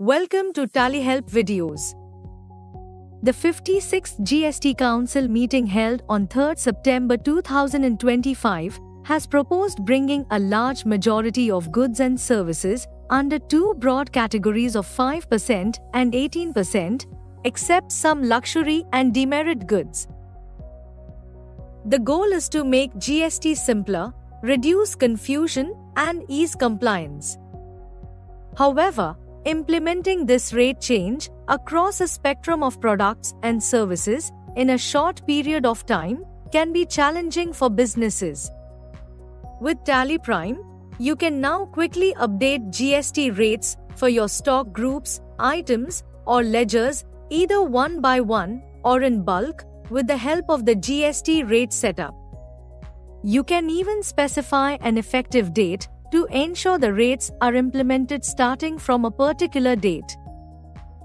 Welcome to TallyHelp videos. The 56th GST Council meeting held on 3rd September 2025 has proposed bringing a large majority of goods and services under two broad categories of 5% and 18%, except some luxury and demerit goods. The goal is to make GST simpler, reduce confusion, and ease compliance. However, implementing this rate change across a spectrum of products and services in a short period of time can be challenging for businesses. With Tally Prime, you can now quickly update GST rates for your stock groups, items, or ledgers, either one by one or in bulk, with the help of the GST rate setup. You can even specify an effective date to ensure the rates are implemented starting from a particular date.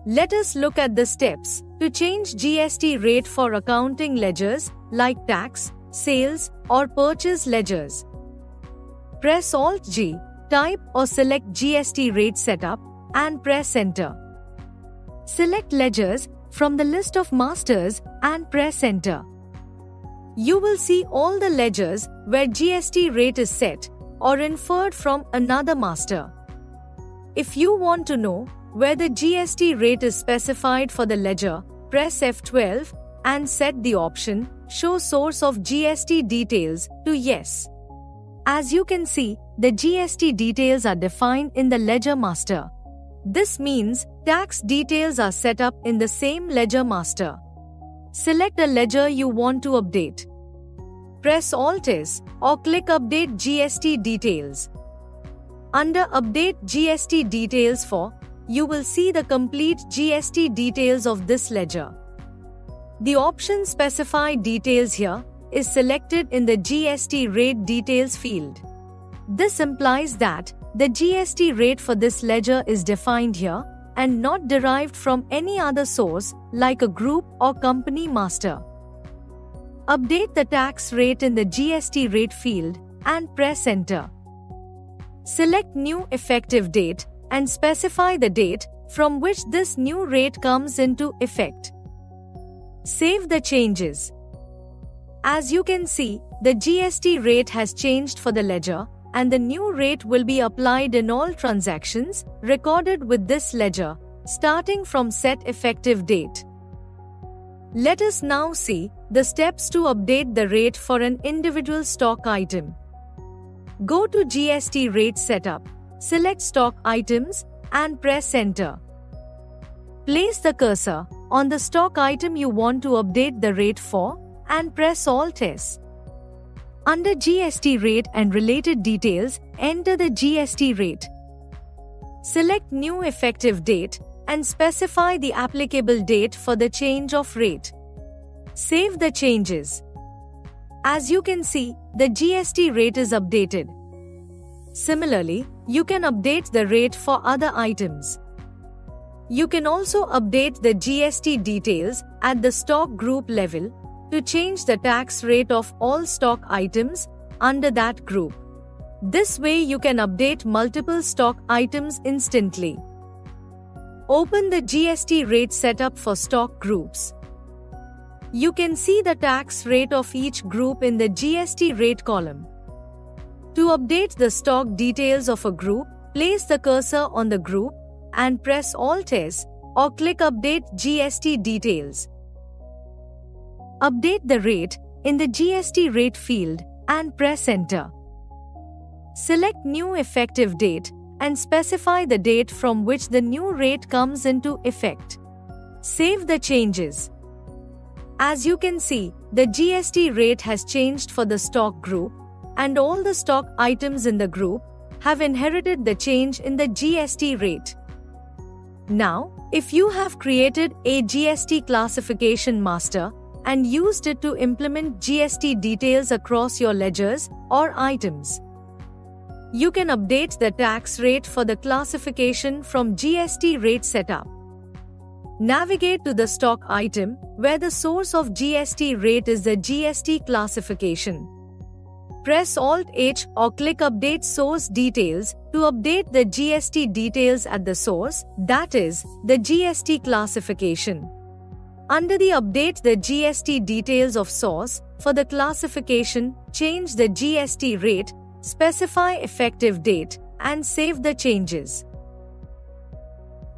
Let us look at the steps to change GST rate for accounting ledgers like tax, sales, or purchase ledgers. Press Alt-G, type or select GST rate setup, and press Enter. Select ledgers from the list of masters and press Enter. You will see all the ledgers where GST rate is set or inferred from another master. If you want to know where the GST rate is specified for the ledger, press F12 and set the option Show Source of GST Details to Yes. As you can see, the GST details are defined in the ledger master. This means tax details are set up in the same ledger master. Select a ledger you want to update. Press Alt-S or click Update GST Details. Under Update GST Details you will see the complete GST details of this ledger. The option Specify Details here is selected in the GST Rate Details field. This implies that the GST rate for this ledger is defined here and not derived from any other source like a group or company master. Update the tax rate in the GST rate field and press Enter. Select New Effective Date and specify the date from which this new rate comes into effect. Save the changes. As you can see, the GST rate has changed for the ledger, and the new rate will be applied in all transactions recorded with this ledger, starting from set effective date. Let us now see the steps to update the rate for an individual stock item. Go to GST Rate Setup, select Stock Items, and press Enter. Place the cursor on the stock item you want to update the rate for and press Alt-S. Under GST Rate and related details, enter the GST rate. Select New Effective Date and specify the applicable date for the change of rate. Save the changes. As you can see, the GST rate is updated. Similarly, you can update the rate for other items. You can also update the GST details at the stock group level to change the tax rate of all stock items under that group. This way you can update multiple stock items instantly. Open the GST rate setup for stock groups. You can see the tax rate of each group in the GST rate column. To update the stock details of a group, place the cursor on the group and press Alt-S or click Update GST Details. Update the rate in the GST rate field and press Enter. Select New Effective Date and specify the date from which the new rate comes into effect. Save the changes. As you can see, the GST rate has changed for the stock group, and all the stock items in the group have inherited the change in the GST rate. Now, if you have created a GST classification master and used it to implement GST details across your ledgers or items, you can update the tax rate for the classification from GST Rate Setup. Navigate to the stock item where the source of GST rate is the GST classification. Press Alt-H or click Update Source Details to update the GST details at the source, that is, the GST classification. Under the Update the GST details of source, for the classification, change the GST rate, specify effective date, and save the changes.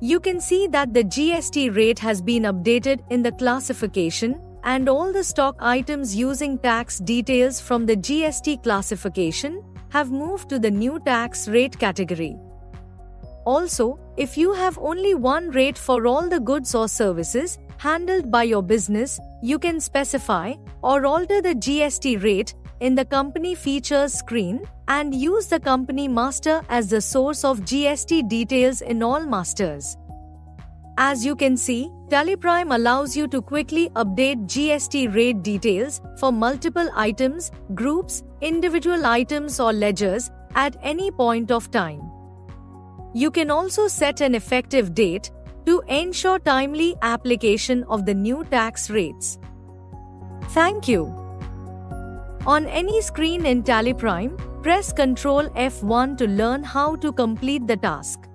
You can see that the GST rate has been updated in the classification, and all the stock items using tax details from the GST classification have moved to the new tax rate category. Also, if you have only one rate for all the goods or services handled by your business, you can specify or alter the GST rate in the Company Features screen and use the Company Master as the source of GST details in all masters. As you can see, TallyPrime allows you to quickly update GST rate details for multiple items, groups, individual items or ledgers at any point of time. You can also set an effective date to ensure timely application of the new tax rates. Thank you. On any screen in TallyPrime, press Ctrl F1 to learn how to complete the task.